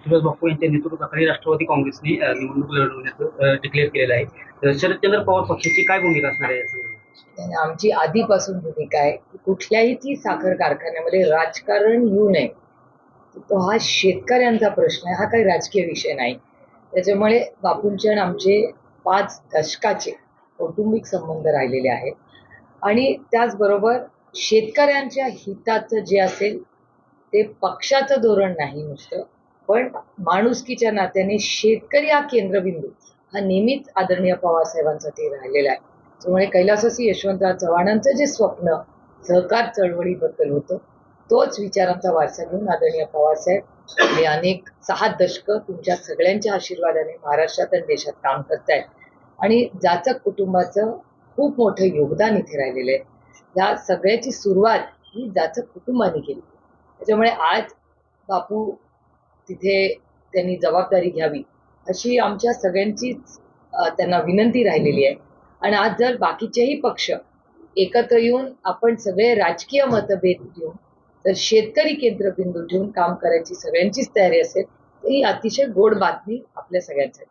सुरेश बापू यांच्या नेतृत्वाखाली राष्ट्रवादी काँग्रेसने निवडणूक लढवण्याचं डिक्लेअर केलेलं आहे. तर शरदचंद्र पवार पक्षाची काय भूमिका असणार आहे या संदर्भात? आमची आधीपासून भूमिका आहे की कुठल्याही साखर कारखान्यामध्ये राजकारण येऊ नये. तो हा शेतकऱ्यांचा प्रश्न आहे, हा काही राजकीय विषय नाही. त्याच्यामुळे बापूंचे आणि आमचे 5 दशकाचे कौटुंबिक संबंध राहिलेले आहेत आणि त्याचबरोबर शेतकऱ्यांच्या हिताचं जे असेल ते पक्षाचं धोरण नाही नुसतं, पण माणुसकीच्या नात्याने शेतकरी हा केंद्रबिंदू हा नेहमीच आदरणीय पवारसाहेबांसाठी राहिलेला आहे. त्यामुळे कैलासवासी यशवंतराव चव्हाणांचं जे स्वप्न सहकार चळवळीबद्दल होतं, तोच विचारांचा वारसा घेऊन आदरणीय पवारसाहेब हे अनेक 6 दशकं तुमच्या सगळ्यांच्या आशीर्वादाने महाराष्ट्रात आणि देशात काम करतायत आणि जाचक कुटुंबाचं खूप मोठं योगदान इथे राहिलेलं आहे. या सगळ्याची सुरुवात ही जाचक कुटुंबाने केली. त्याच्यामुळे आज बापू तिथे त्यांनी जबाबदारी घ्यावी अशी आमच्या सगळ्यांचीच त्यांना विनंती राहिलेली आहे. आणि आज जर बाकीचेही पक्ष एकत्र येऊन आपण सगळे राजकीय मतभेद घेऊन तर शेतकरी केंद्रबिंदू ठेवून काम करायची सगळ्यांचीच तयारी असेल तर ही अतिशय गोड बातमी आपल्या सगळ्यांसाठी.